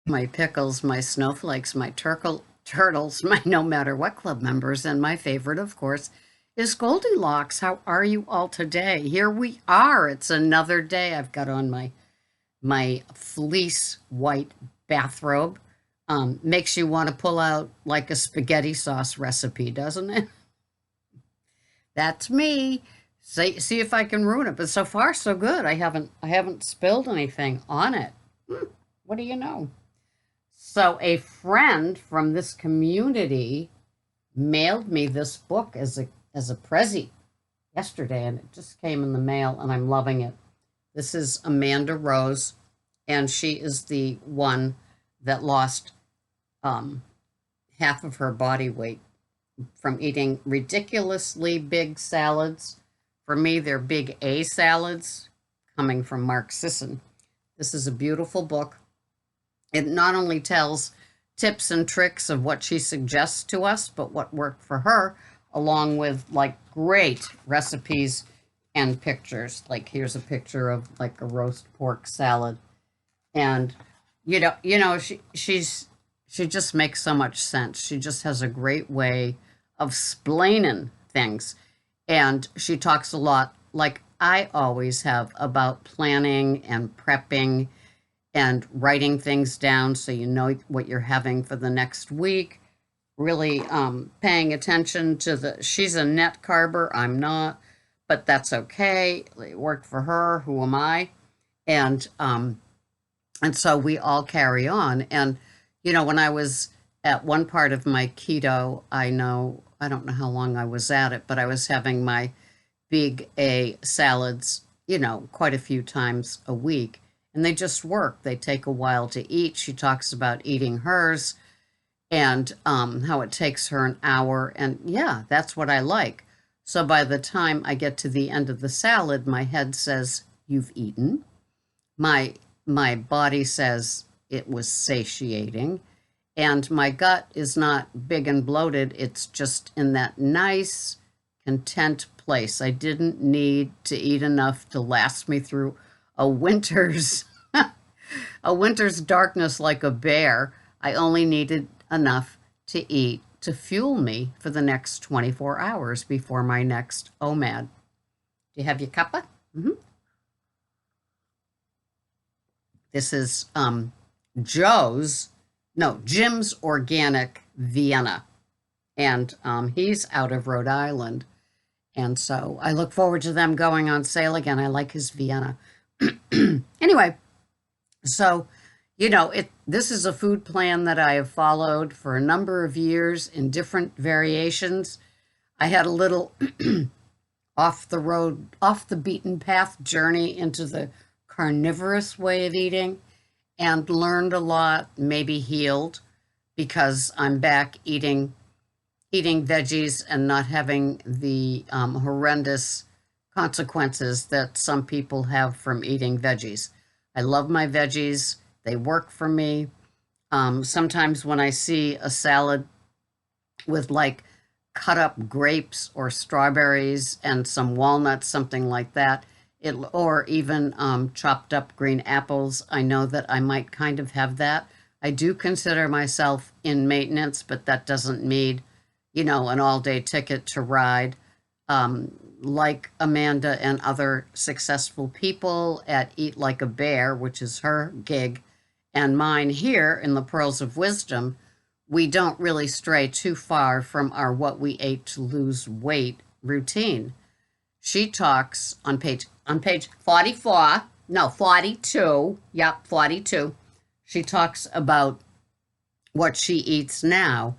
My pickles, my snowflakes, my turtles, my no matter what club members, and my favorite, of course, is Goldilocks. How are you all today? Here we are. It's another day. I've got on my fleece white bathrobe. Makes you want to pull out like a spaghetti sauce recipe, doesn't it? That's me. See if I can ruin it. But so far, so good. I haven't spilled anything on it. What do you know? So a friend from this community mailed me this book as a prezi yesterday, and it just came in the mail, and I'm loving it. This is Amanda Rose, and she is the one that lost um, half of her body weight from eating ridiculously big salads. For me, they're big A salads coming from Mark Sisson. This is a beautiful book. It not only tells tips and tricks of what she suggests to us, but what worked for her, along with like great recipes and pictures. Like here's a picture of like a roast pork salad, and she just makes so much sense. She just has a great way of splaining things, and she talks a lot, like I always have, about planning and prepping and writing things down so you know what you're having for the next week. Really paying attention to she's a net carber, I'm not, but that's okay. It worked for her. Who am I? And so we all carry on. And when I was at one part of my keto, I don't know how long I was at it, but I was having my big A salads, quite a few times a week. And they just work. They take a while to eat. She talks about eating hers and how it takes her an hour. And yeah, that's what I like. So by the time I get to the end of the salad, my head says, "You've eaten." My my body says it was satiating. And my gut is not big and bloated. It's just in that nice, content place. I didn't need to eat enough to last me through a winter's a winter's darkness like a bear. I only needed enough to eat to fuel me for the next 24 hours before my next OMAD. Do you have your cuppa? Hmm. This is Joe's, no, Jim's Organic Vienna. And he's out of Rhode Island. And so I look forward to them going on sale again. I like his Vienna. Anyway, so this is a food plan that I have followed for a number of years in different variations. I had a little off the road, off the beaten path journey into the carnivorous way of eating, and learned a lot, maybe healed, because I'm back eating veggies and not having the horrendous consequences that some people have from eating veggies. I love my veggies. They work for me. Sometimes when I see a salad with like cut up grapes or strawberries and some walnuts, something like that, or even chopped up green apples, I know that I might kind of have that. I do consider myself in maintenance, but that doesn't mean, an all day ticket to ride. Like Amanda and other successful people at Eat Like a Bear, which is her gig, and mine here in the Pearls of Wisdom, we don't really stray too far from our what we ate to lose weight routine. She talks on page 44, no, 42, yep, 42. She talks about what she eats now.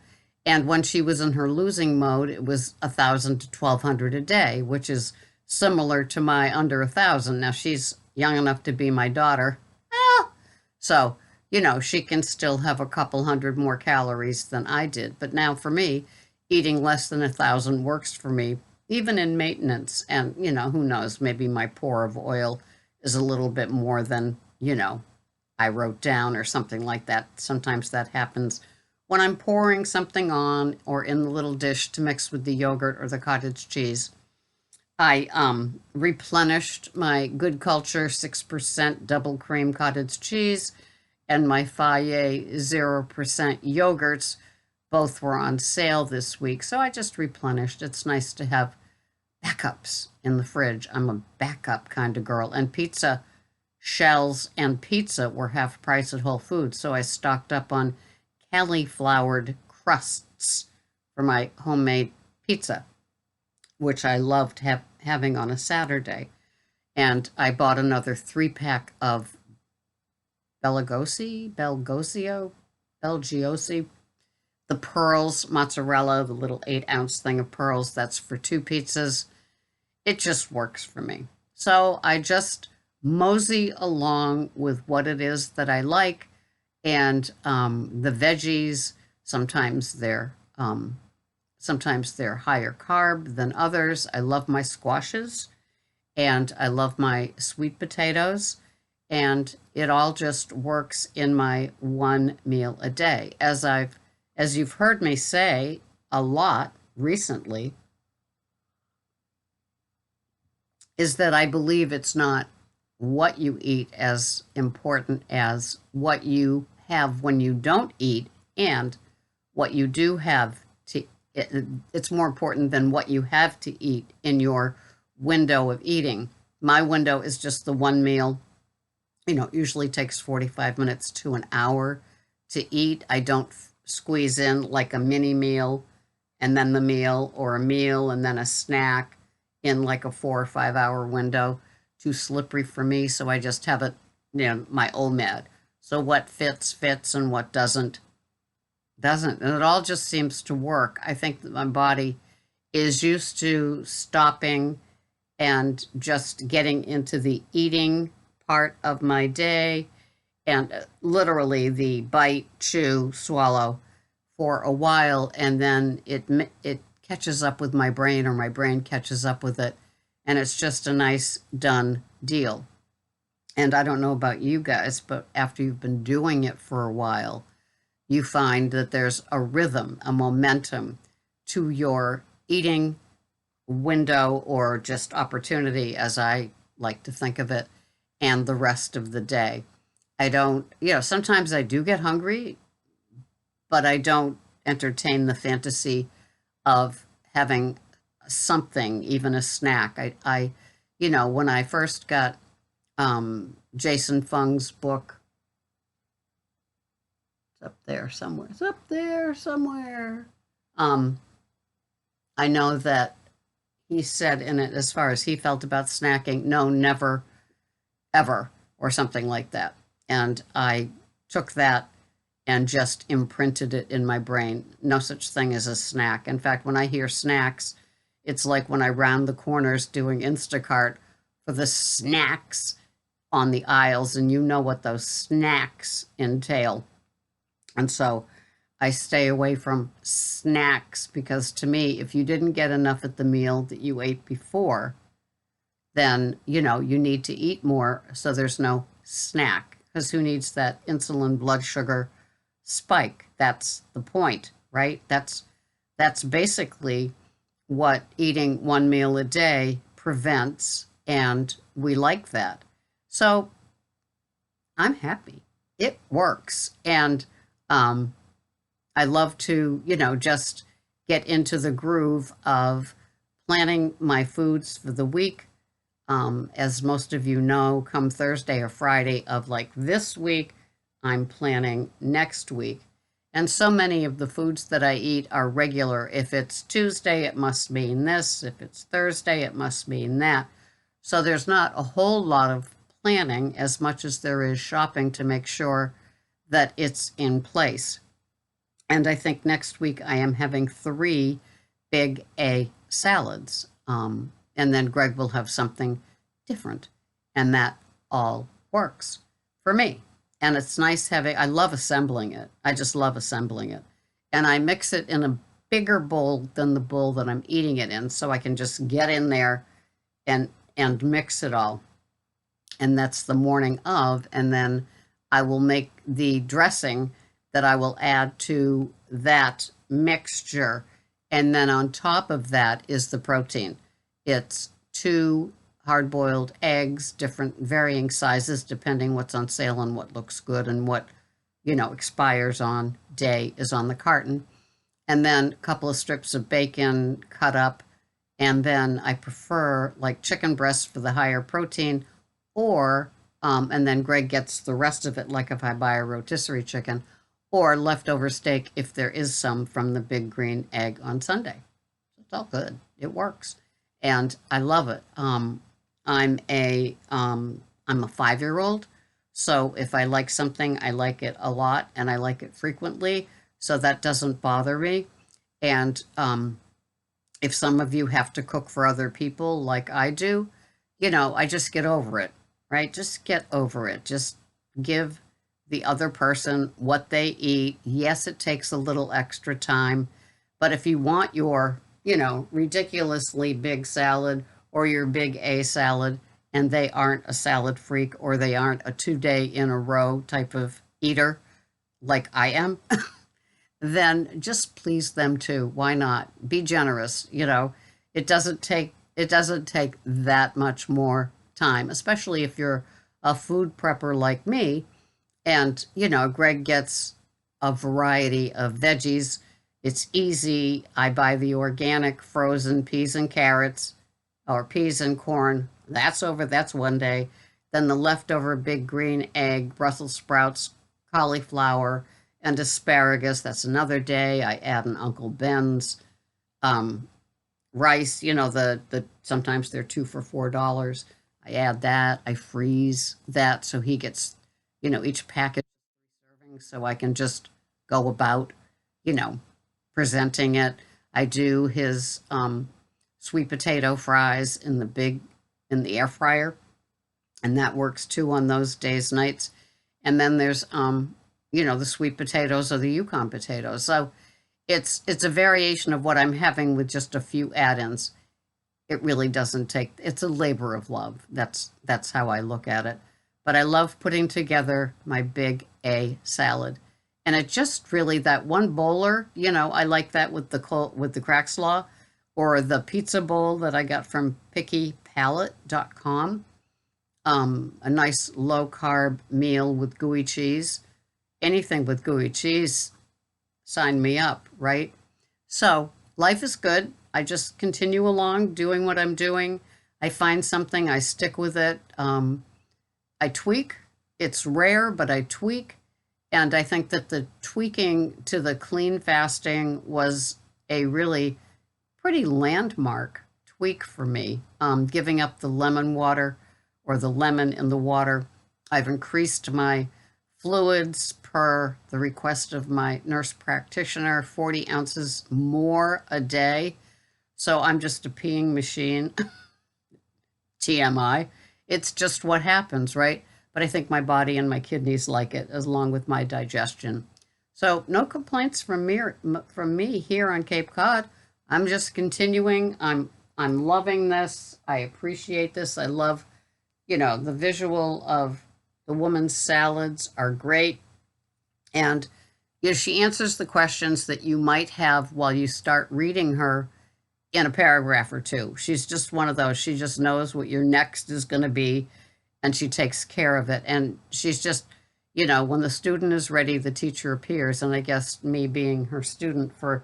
And when she was in her losing mode, it was 1,000 to 1,200 a day, which is similar to my under 1,000. Now she's young enough to be my daughter. Ah, so, she can still have a couple hundred more calories than I did. But now for me, eating less than 1,000 works for me, even in maintenance. And, who knows, maybe my pour of oil is a little bit more than, I wrote down or something like that. Sometimes that happens when I'm pouring something on or in the little dish to mix with the yogurt or the cottage cheese. I replenished my Good Culture 6% double cream cottage cheese and my Fage 0% yogurts. Both were on sale this week, so I just replenished. It's nice to have backups in the fridge. I'm a backup kind of girl. And pizza shells and pizza were half price at Whole Foods, so I stocked up on cauliflowered crusts for my homemade pizza, which I loved having on a Saturday. And I bought another 3-pack of Belgiosi, the pearls mozzarella, the little 8-ounce thing of pearls. That's for 2 pizzas. It just works for me. So I just mosey along with what it is that I like. And the veggies, sometimes they're higher carb than others. I love my squashes and I love my sweet potatoes, and it all just works in my one meal a day. As you've heard me say a lot recently, is that I believe it's not what you eat as important as what you have when you don't eat, and what you do have to it's more important than what you have to eat in your window of eating. My window is just the one meal. It usually takes 45 minutes to an hour to eat. I don't squeeze in like a mini meal and then the meal, or a meal and then a snack in like a 4 or 5 hour window. Too slippery for me, so I just have it, my OMAD. So what fits, and what doesn't. And it all just seems to work. I think that my body is used to stopping and just getting into the eating part of my day, and literally the bite, chew, swallow for a while, and then it catches up with my brain, or my brain catches up with it, and it's just a nice done deal. And I don't know about you guys, but after you've been doing it for a while, you find that there's a rhythm, a momentum to your eating window, or just opportunity, as I like to think of it, and the rest of the day. I don't, sometimes I do get hungry, but I don't entertain the fantasy of having something, even a snack. When I first got Jason Fung's book, it's up there somewhere. It's up there somewhere. I know that he said in it, as far as he felt about snacking, no, never, ever, or something like that. And I took that and just imprinted it in my brain. No such thing as a snack. In fact, when I hear snacks, it's like when I round the corners doing Instacart for the snacks on the aisles, and you know what those snacks entail. And so I stay away from snacks, because to me, if you didn't get enough at the meal that you ate before, then, you need to eat more, so there's no snack. Because who needs that insulin blood sugar spike? That's the point, right? That's basically what eating one meal a day prevents, and we like that. So I'm happy. It works. And I love to, just get into the groove of planning my foods for the week. As most of you know, come Thursday or Friday of like this week, I'm planning next week. And so many of the foods that I eat are regular. If it's Tuesday, it must mean this. If it's Thursday, it must mean that. So there's not a whole lot of planning as much as there is shopping to make sure that it's in place. And I think next week I am having 3 big A salads. And then Greg will have something different. And that all works for me. And it's nice I love assembling it. I just love assembling it. And I mix it in a bigger bowl than the bowl that I'm eating it in, so I can just get in there and mix it all. And that's the morning of. And then I will make the dressing that I will add to that mixture. And then on top of that is the protein. It's 2 hard-boiled eggs, different varying sizes depending what's on sale and what looks good and what expires on day is on the carton. And then a couple of strips of bacon cut up. And then I prefer like chicken breast for the higher protein, or, and then Greg gets the rest of it, like if I buy a rotisserie chicken, or leftover steak if there is some from the big green egg on Sunday. It's all good. It works. And I love it. I'm a 5-year old. So if I like something, I like it a lot and I like it frequently. So that doesn't bother me. And if some of you have to cook for other people like I do, I just get over it, right? Just get over it. Just give the other person what they eat. Yes, it takes a little extra time, but if you want your, ridiculously big salad or your big A salad, and they aren't a salad freak or they aren't a 2-day in a row type of eater like I am, then just please them too. Why not? Be generous. It doesn't take that much more time, especially if you're a food prepper like me. And Greg gets a variety of veggies. It's easy. I buy the organic frozen peas and carrots, or peas and corn. That's one day. Then the leftover big green egg, Brussels sprouts, cauliflower, and asparagus. That's another day. I add an Uncle Ben's um, rice. The sometimes they're 2 for $4. I add that. I freeze that so he gets each package serving, so I can just go about you know presenting it. I do his sweet potato fries in the air fryer, and that works too on those days, nights. And then there's the sweet potatoes or the Yukon potatoes. So it's a variation of what I'm having with just a few add-ins. It really doesn't take. It's a labor of love. That's how I look at it. But I love putting together my big A salad, and it just really that one bowler. I like that with the crack slaw, or the pizza bowl that I got from PickyPalate.com. A nice low carb meal with gooey cheese. Anything with gooey cheese, sign me up, right? So life is good. I just continue along doing what I'm doing. I find something, I stick with it. I tweak. It's rare, but I tweak. And I think that the tweaking to the clean fasting was a really pretty landmark tweak for me. Giving up the lemon water or the lemon in the water. I've increased my fluids per the request of my nurse practitioner, 40 ounces more a day. So I'm just a peeing machine. TMI. It's just what happens, right? But I think my body and my kidneys like it, along with my digestion. So no complaints from me here on Cape Cod. I'm just continuing. I'm loving this. I appreciate this. I love, the visual of the woman's salads are great. And she answers the questions that you might have while you start reading her in a paragraph or two. She's just one of those. She just knows what your next is going to be, and she takes care of it. And she's just, when the student is ready, the teacher appears. And I guess me being her student for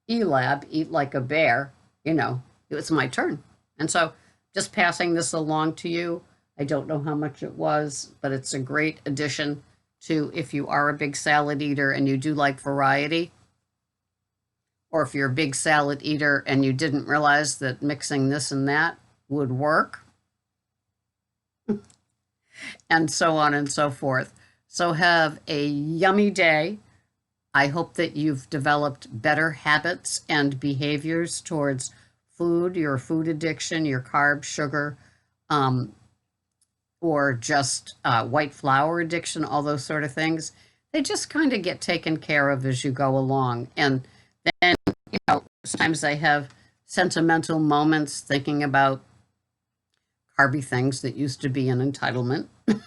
ELAB, Eat Like a Bear, it was my turn. And so just passing this along to you. I don't know how much it was, but it's a great addition to if you are a big salad eater and you do like variety, or if you're a big salad eater and you didn't realize that mixing this and that would work, and so on and so forth. So have a yummy day. I hope that you've developed better habits and behaviors towards food, your food addiction, your carb, sugar, or just white flour addiction, all those sort of things. They just kind of get taken care of as you go along. And then, sometimes I have sentimental moments thinking about carby things that used to be an entitlement, but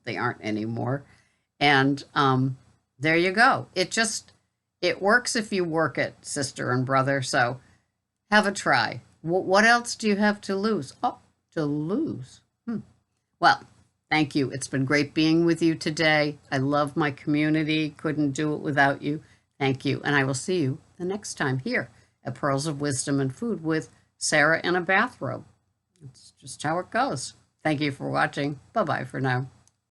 they aren't anymore. And there you go. It works if you work it, sister and brother. So have a try. What else do you have to lose? Oh, to lose. Well, Thank you. It's been great being with you today. I love my community. Couldn't do it without you. Thank you. And I will see you the next time here at Pearls of Wisdom and Food with Sarah in a bathrobe. It's just how it goes. Thank you for watching. Bye-bye for now.